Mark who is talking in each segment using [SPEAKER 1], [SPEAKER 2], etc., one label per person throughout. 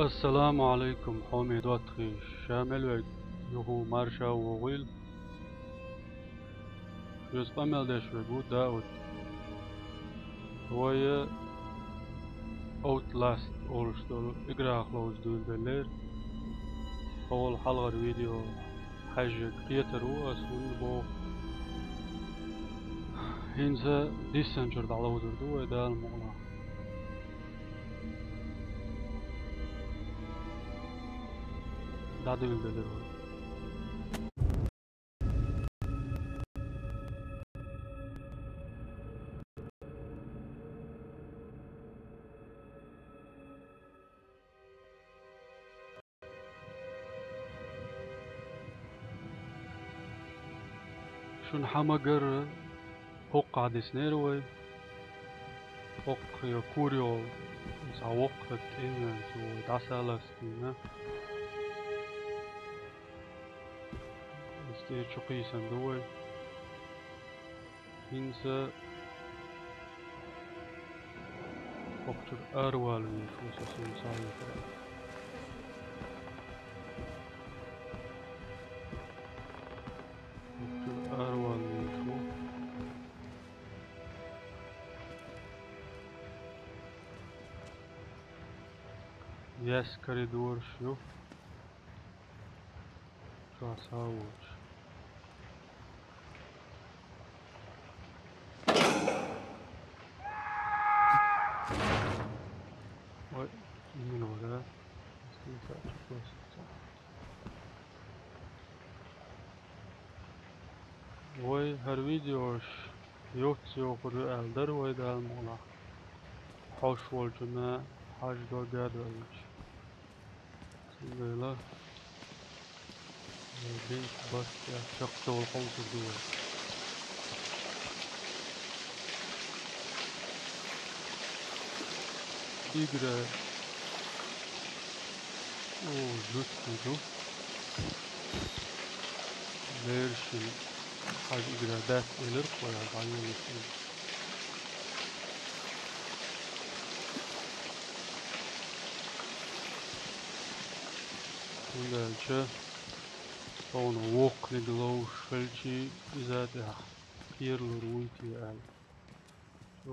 [SPEAKER 1] السلام عليكم حومي دوتغي شامل يهو مارشا وغيل جز قمل داش وجود داود ويا Outlast oluşturul igraxlawz dülbeler أول حلقة فيديو حاجة كرياتر واسون بو هنزا كخيссанчур على وزردو ودا المغلا دادو دülbeler شون حماجر حق عدسنيروي حق يكوريو ساوقت إن سو داسالستينا استير شقي سندوي إنسا حقتر أروالي خصوصا سايفا Yes, коридор шо красавоч. Ой, немного. Ой, her videoş yok kuru elder vay da mola. Hoş olcuna hajda gadayış. Böyle bir başka çok zor oldu. Digre o zütüdü. Versin hajda ders elir koyar bayılır. Bunlarca onu wok neglow şelçi izade kirlur uyti al. So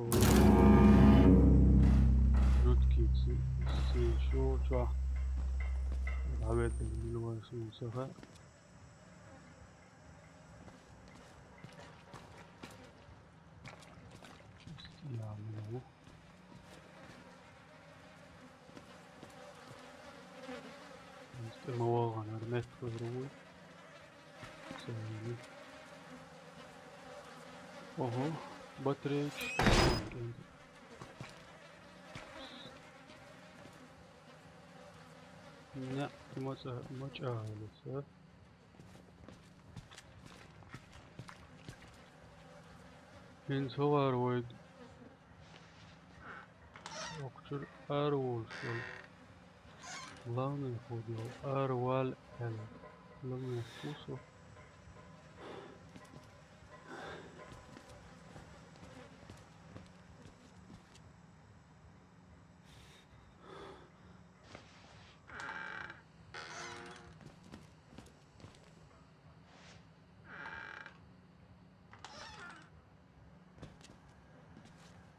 [SPEAKER 1] rutkitsi şu çok davet edilmesi sefer yani المواغن رميت خضروي سويني اوهو بطريق لا مش لسه من صور ويد وقتر أرول شوي لون الخوديو أروال أل لون الفوسو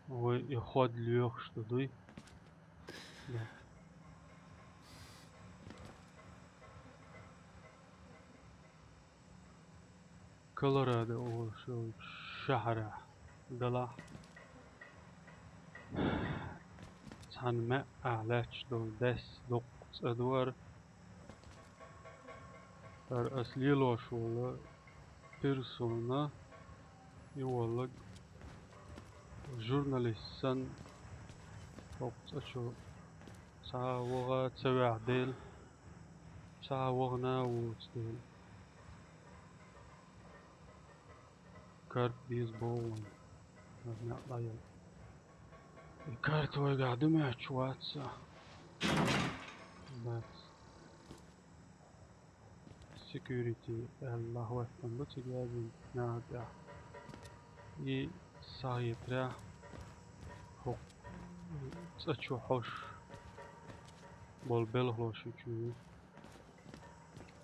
[SPEAKER 1] ويخوض ليوخ شتدوي كولورادو أو شو شهرة دلا تحن ما أعلاش دو دس دوق أدوار در أصلي لو شولا بيرسونا يولد جورناليستان وقتشو ساوغا تسوي عديل ساوغنا وتديل كارت بيسبول مبنى ضيل الكارت هو قاعد ماتش واتسا بس security الله وقتن بتجازي نادع ي سايترا هو تشو حوش bol belhloşucu.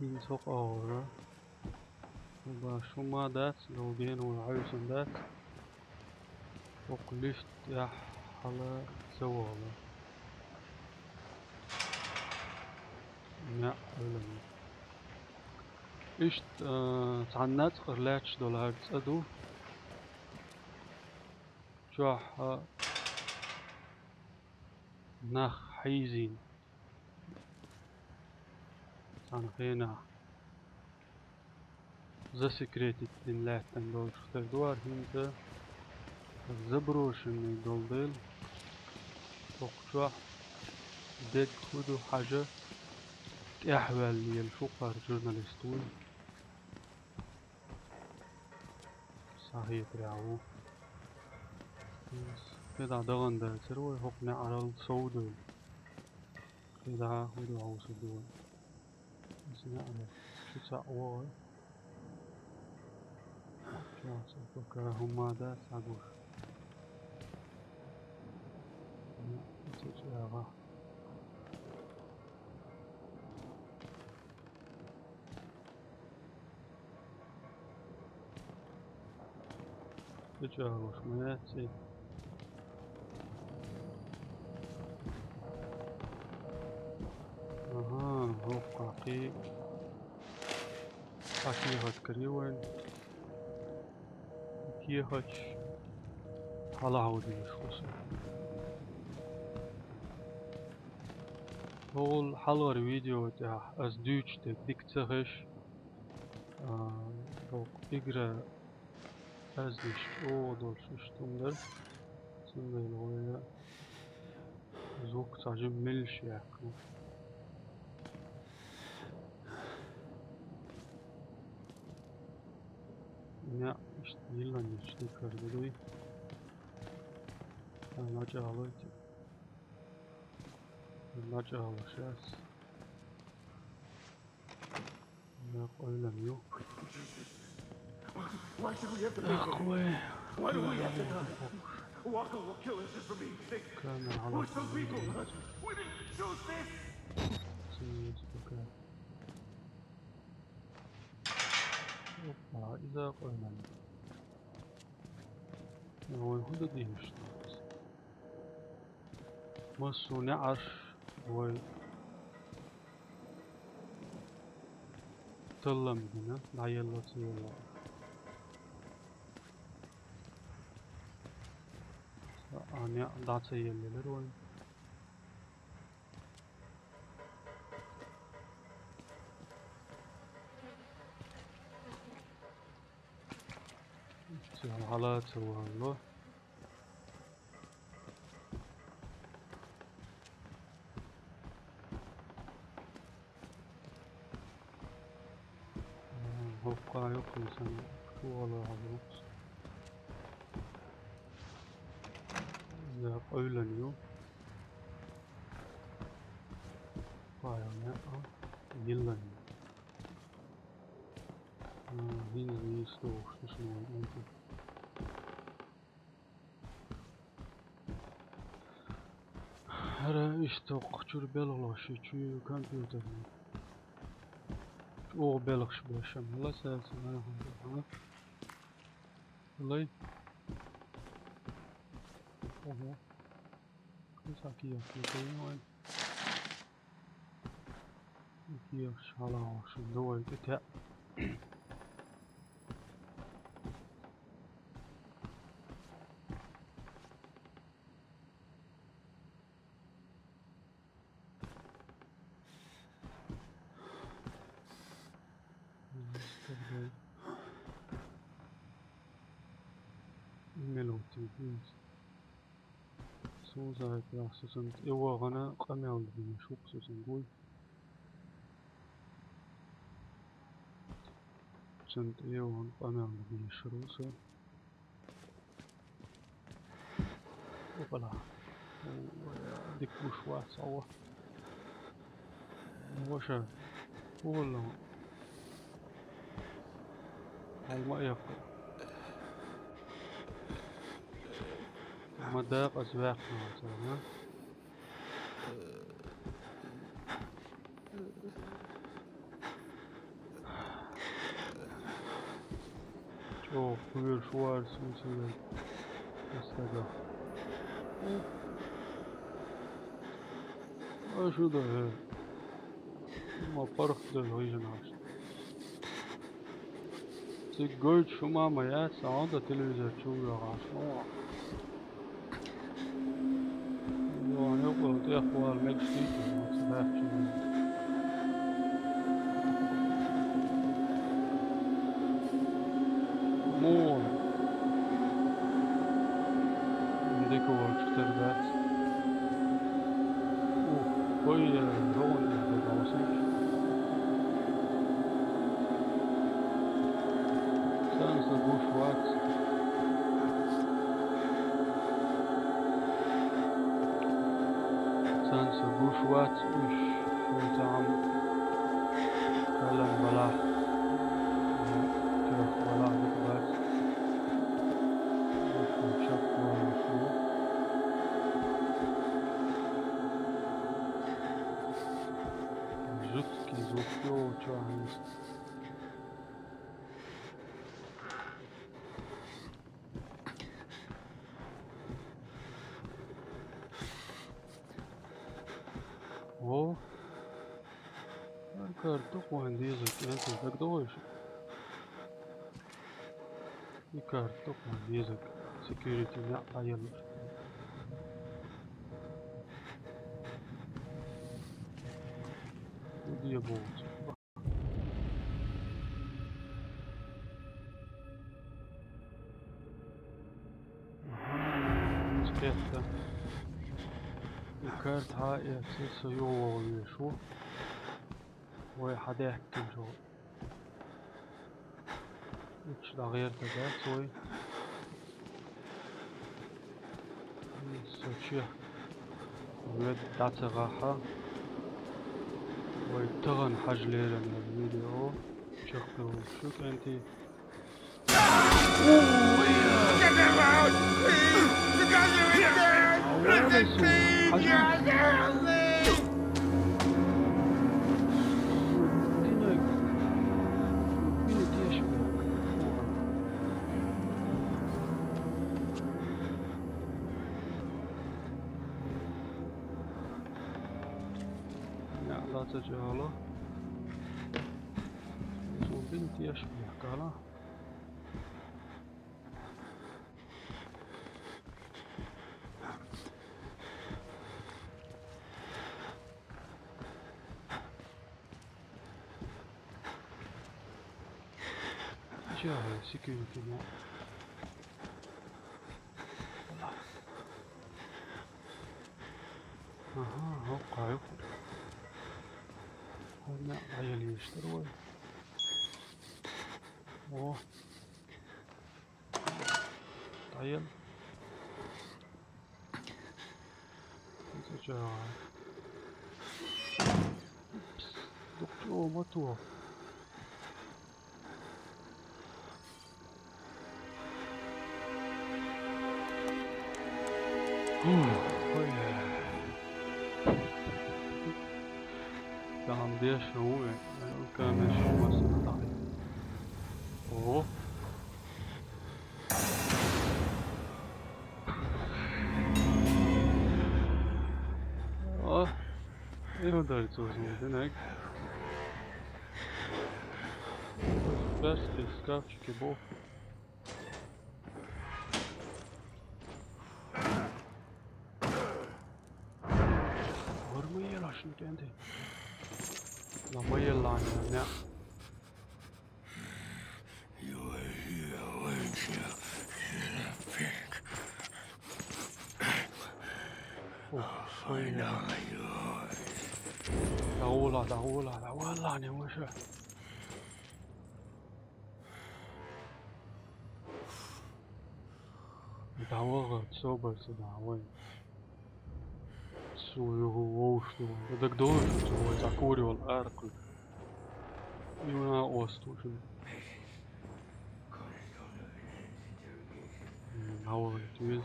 [SPEAKER 1] İnsok ağrı. وبشوما دات لوجين وعيسن دات وقلشت يا حلا سوالا يا علم إشت تعنات قرلاتش دول هرتس أدو جوح نخ حيزين تعنخينا ذا سكريتي تنلاتن دول شختر دوار هنزا زبروشن دول ديل وقجوح ديك خدو حاجة تأحوال يلشوقر جورناليستوي صحيح رعو كده دغن دا تروي حقنا على الصودو كده خدو عوص دول بس نعرف شو تسعوه شو هما دا تعقوش تجاغا تجاغوش مياتي اها هو قاقي قاقي كريوين كيهج على عودي مشخوصة هول حلور فيديو تاع از دوتش تاع ديك تسخش دوك اقرا از نشت او دول ششتوندر سندل ويا زوك تعجب ملش ياكو يا اشتيلا نشتي كردوي انا جالويت ما جالوشاس لا قولم يو
[SPEAKER 2] Why should we have to pay for it? Why do we have to die? Walker will kill us just for being sick. We're some people. We didn't choose this.
[SPEAKER 1] إذا قلنا هو هذا ديش مصو نعش هو تلم هنا لعيلا تيلا أنا دعتي يلي لروي على توالو هوقا يقل سنة ولا عبروس إذا قولا يو قايا ناقا يلا هنا يستوش تشنو انتو هرا اشتوق چور بلغلاشي چو كمبيوتر او بلغش باشم الله سالسي انا هم الله اوه كيسا كيف يقولون كيف شالاش دوي تتع ملوتي سوزا يتلاحسسن اواغنا قمال دي شوقسسن قوي جنت ايوان قمال دي شروسة وبلا ديك وشوات صوة وشا ولا ما يقل مداق أزواقنا مثلا Oh, weer zwaar zoeken. Stага. شو ده ما فرق ده هيجناش تقول شو ما يا سعادة تلفزيون شو يا عشان يعني هو تأخذ المكسيك ما تبغى شو مو عندك وقت تربات هوي رون بالعوصيك سانس بوشوات سانس بوشوات وش وتعم كلام بلاح كيف بلاح بكبات وش شكوى وشو Rzutki z upiącia. O, karta koyun языке, так дольше. И карта koyun язык, security не ayırmış. Diye boğulacak. Света. И карта يأسس يوشو. واحد يحكم شو. إيش غير كذا سوي. سوتشيه. ويد داتغاها. ويتغن حجليرا من الفيديو. شكله شوك انتي.
[SPEAKER 2] Get them out! Please! You guys are in there! Listen, please! Help me!
[SPEAKER 1] لا تجاهله. شو بنتي يشبه قاله. جاهل سكيورتي ما وقع يقول هنا عيالي يشتروا اوه عيال جاهل دكتور مطوع Tamam diye şu ülkenin şumasını dahi. Oh. Ah. İyi de çocuğum demek. Best skawczki bo. Vurmayı laşın kendi. наьIarан не. Да не выше. Давай, собой сюда, ой. Своего оьшуш. Это кто же закуривал арку? И на острове. На улице.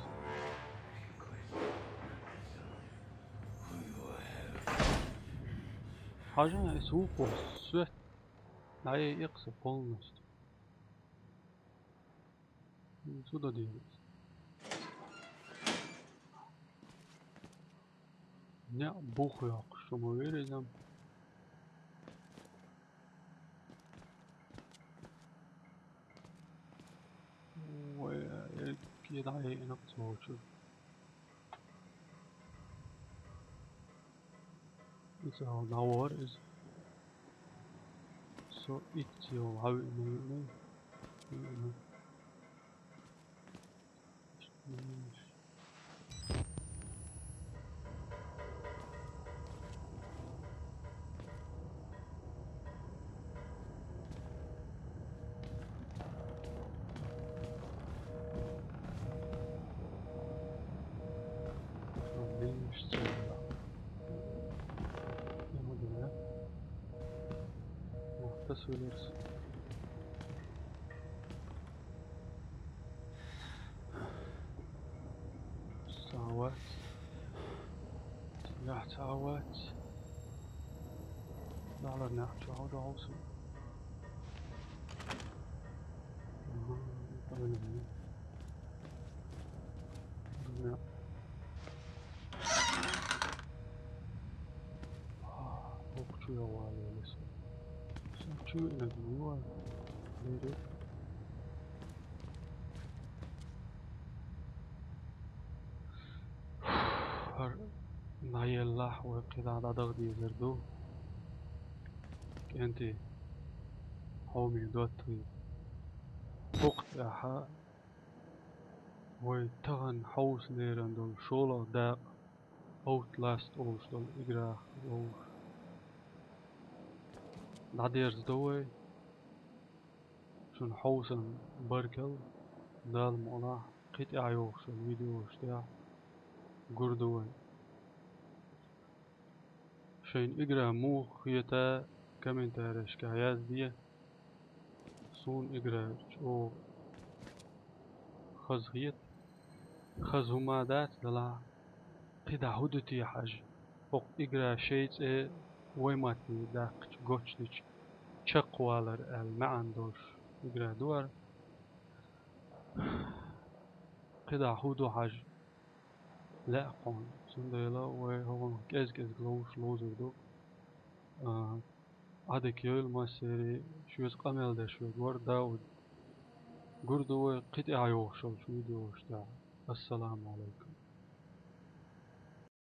[SPEAKER 1] حاجة يسوق свет. наьiаран полностью. Сюда делать. Не бухляк, что мы вырезаем. Ой, يайъина кхиссанчур. It's how the war is. So it's your how it may. Söyleriz. ساوات لا ساوات لا لا نحكي هذا عاصم وقتو يا والي لسه شو ندوي ليري naьiarан وكذا على ضغطي زردو كأنتي حومي dottagIi وقت أحا ويتغن حوس نيران دول شولا داق Outlast اوش دول إجراخ اوش ناديرز دوي شون حوسن بركل دال مولا قطع يوش الفيديو اشتاع قردوي شين إجرا مو خيتا كمن تارش كعياز دي سون إجرا او خزغيت خزهما دات دلا قدا هدتي حاج وق إجرا شيت ويماتني داك جوتشتش شقوالر المعن دوش إجرا دوار قدا هدو حاج لا قون سنديلا وهو كز glowش لوزر دو عدك يول ما سيري شوز قمل ده شوز ور داود قردو قطع يوشل شو ديوش دا السلام عليكم